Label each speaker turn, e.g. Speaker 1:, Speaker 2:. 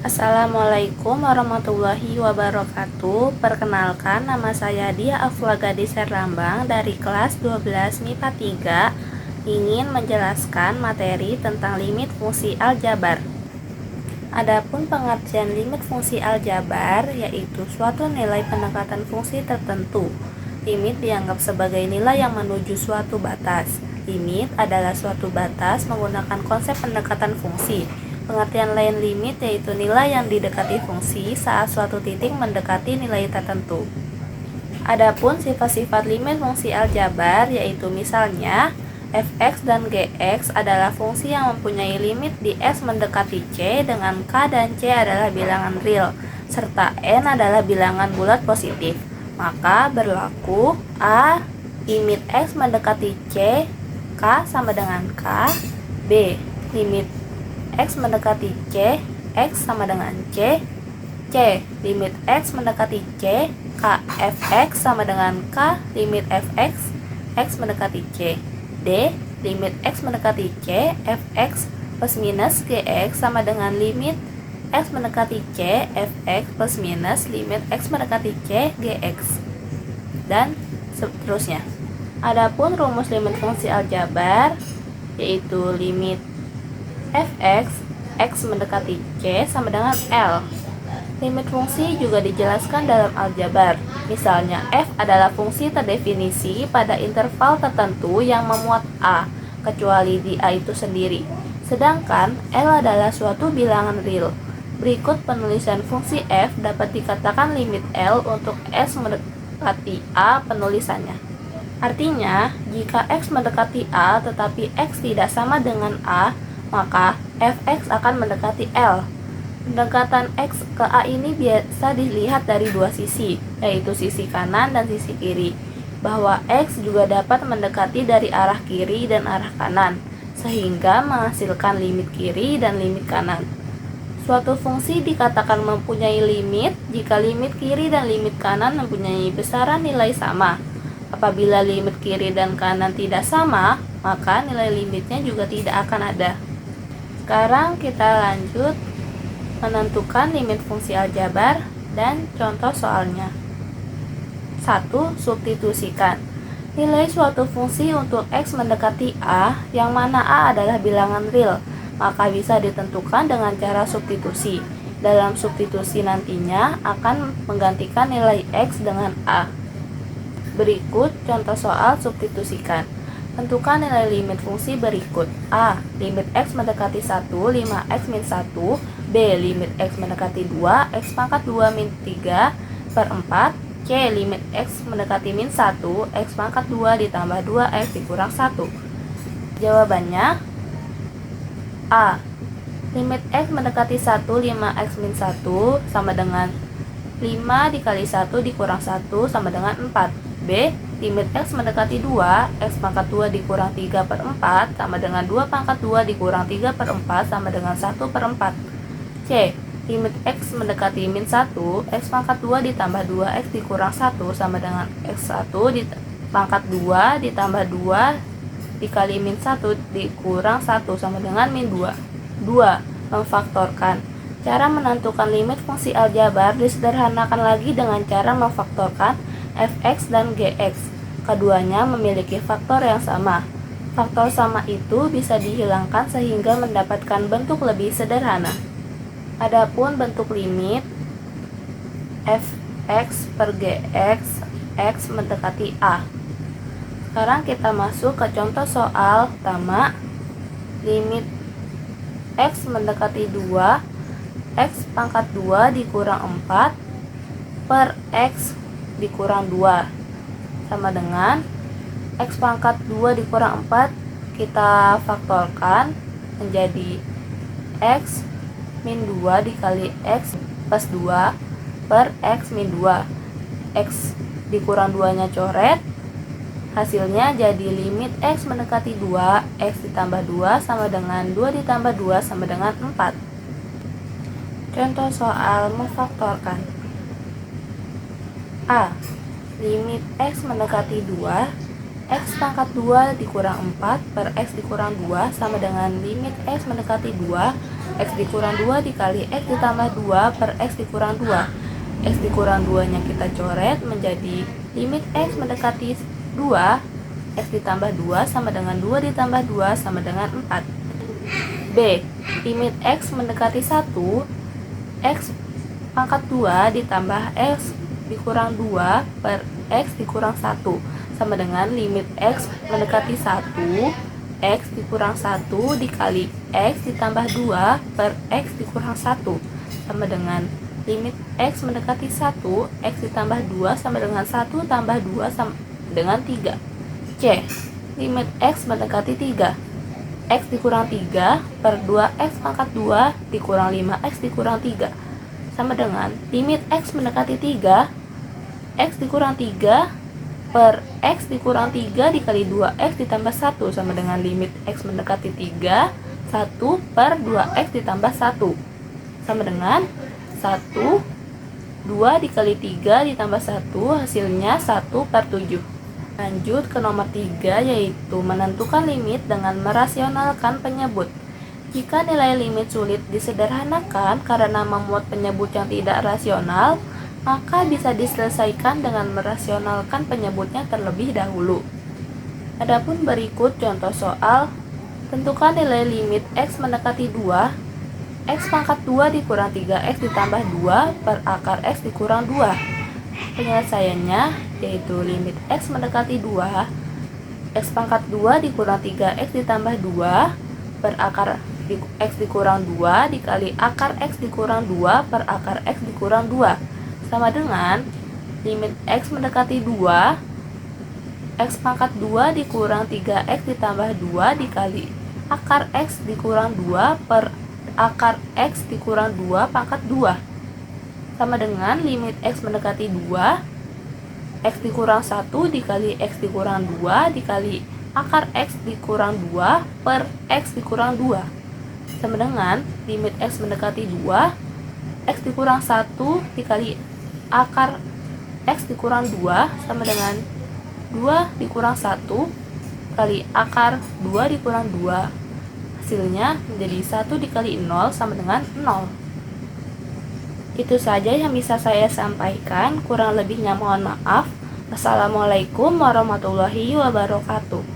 Speaker 1: Assalamualaikum warahmatullahi wabarakatuh. Perkenalkan, nama saya Dia Afwa Gadis Herlambang dari kelas 12 MIPA 3, ingin menjelaskan materi tentang limit fungsi aljabar. Adapun pengertian limit fungsi aljabar yaitu suatu nilai pendekatan fungsi tertentu. Limit dianggap sebagai nilai yang menuju suatu batas. Limit adalah suatu batas menggunakan konsep pendekatan fungsi. Pengertian lain limit yaitu nilai yang didekati fungsi saat suatu titik mendekati nilai tertentu. Adapun sifat-sifat limit fungsi aljabar yaitu misalnya fx dan gx adalah fungsi yang mempunyai limit di x mendekati c dengan k dan c adalah bilangan real serta n adalah bilangan bulat positif. Maka berlaku a limit x mendekati c k sama dengan k, b limit x mendekati c, x sama dengan c, c limit x mendekati c, k fx sama dengan k limit fx, x mendekati c, d limit x mendekati c, fx plus minus gx sama dengan limit x mendekati c, fx plus minus limit x mendekati c, gx, dan seterusnya. Adapun rumus limit fungsi aljabar yaitu limit fx, x mendekati c sama dengan L. Limit fungsi juga dijelaskan dalam aljabar. Misalnya, f adalah fungsi terdefinisi pada interval tertentu yang memuat a, kecuali di a itu sendiri. Sedangkan, L adalah suatu bilangan real. Berikut penulisan fungsi f dapat dikatakan limit L untuk s mendekati a penulisannya. Artinya, jika x mendekati a tetapi x tidak sama dengan a, maka fx akan mendekati L. Pendekatan x ke a ini biasa dilihat dari dua sisi, yaitu sisi kanan dan sisi kiri. Bahwa x juga dapat mendekati dari arah kiri dan arah kanan, sehingga menghasilkan limit kiri dan limit kanan. Suatu fungsi dikatakan mempunyai limit jika limit kiri dan limit kanan mempunyai besaran nilai sama. Apabila limit kiri dan kanan tidak sama, maka nilai limitnya juga tidak akan ada. Sekarang kita lanjut menentukan limit fungsi aljabar dan contoh soalnya. 1. Substitusikan. Nilai suatu fungsi untuk x mendekati a, yang mana a adalah bilangan real, maka bisa ditentukan dengan cara substitusi. Dalam substitusi nantinya akan menggantikan nilai x dengan a. Berikut contoh soal substitusikan. Tentukan nilai limit fungsi berikut. A. Limit x mendekati 1, 5x min 1. B. Limit x mendekati 2, x pangkat 2 min 3 per 4. C. Limit x mendekati min 1, x pangkat 2 ditambah 2x dikurang 1. Jawabannya A. Limit x mendekati 1, 5x min 1 sama dengan 5 dikali 1 dikurang 1 sama dengan 4. B. Limit x mendekati 2, x pangkat 2 dikurang 3 per 4 sama dengan 2 pangkat 2 dikurang 3 per 4 sama dengan 1 per 4. C. Limit x mendekati min 1, x pangkat 2 ditambah 2x dikurang 1 sama dengan x1 pangkat 2 ditambah 2 dikali min 1 dikurang 1 sama dengan min 2. 2. Memfaktorkan. Cara menentukan limit fungsi aljabar disederhanakan lagi dengan cara memfaktorkan fx dan gx. Keduanya memiliki faktor yang sama. Faktor sama itu bisa dihilangkan sehingga mendapatkan bentuk lebih sederhana. Adapun bentuk limit fx per gx, x mendekati a. Sekarang kita masuk ke contoh soal pertama. Limit x mendekati 2, x pangkat 2 dikurang 4 per x dikurang 2 sama dengan x pangkat 2 dikurang 4 kita faktorkan menjadi x min 2 dikali x plus 2 per x min 2. X dikurang 2 nya coret, hasilnya jadi limit x mendekati 2, x ditambah 2 sama dengan 2 ditambah 2 sama dengan 4. Contoh soal memfaktorkan. A. Limit x mendekati 2, x pangkat 2 dikurang 4 per x dikurang 2 sama dengan limit x mendekati 2, X dikurang 2 dikali X ditambah 2 per X dikurang 2. X dikurang 2 nya kita coret menjadi limit X mendekati 2, X ditambah 2 sama dengan 2 ditambah 2 sama dengan 4. B. Limit X mendekati 1, X pangkat 2 ditambah X dikurang 2 per X dikurang 1 sama dengan limit X mendekati 1, X dikurang 1 dikali X ditambah 2 per X dikurang 1 sama dengan limit X mendekati 1, X ditambah 2 sama dengan 1 tambah 2 sama dengan 3. C. Limit X mendekati 3, X dikurang 3 per 2X pangkat 2 dikurang 5X dikurang 3 sama dengan limit X mendekati 3, X dikurang 3 per X dikurang 3 dikali 2X ditambah 1 sama dengan limit X mendekati 3, 1 per 2X ditambah 1 sama dengan 1, 2 dikali 3 ditambah 1 hasilnya 1 per 7. Lanjut ke nomor 3, yaitu menentukan limit dengan merasionalkan penyebut. Jika nilai limit sulit disederhanakan karena memuat penyebut yang tidak rasional, maka bisa diselesaikan dengan merasionalkan penyebutnya terlebih dahulu. Adapun berikut contoh soal. Tentukan nilai limit X mendekati 2, X pangkat 2 dikurang 3X ditambah 2 per akar X dikurang 2. Penyelesaiannya yaitu limit X mendekati 2, X pangkat 2 dikurang 3X ditambah 2 per akar X dikurang 2 dikali akar X dikurang 2 per akar X dikurang 2 sama dengan limit X mendekati 2, X pangkat 2 dikurang 3X ditambah 2 dikali akar X dikurang 2 per akar X dikurang 2 pangkat 2 sama dengan limit X mendekati 2, X dikurang 1 dikali X dikurang 2 dikali akar X dikurang 2 per X dikurang 2 sama dengan limit X mendekati 2, X dikurang 1 dikali akar X dikurang 2 sama dengan 2 dikurang 1 kali akar 2 dikurang 2. Hasilnya menjadi 1 dikali 0 sama dengan 0. Itu saja yang bisa saya sampaikan, kurang lebihnya mohon maaf. Wassalamualaikum warahmatullahi wabarakatuh.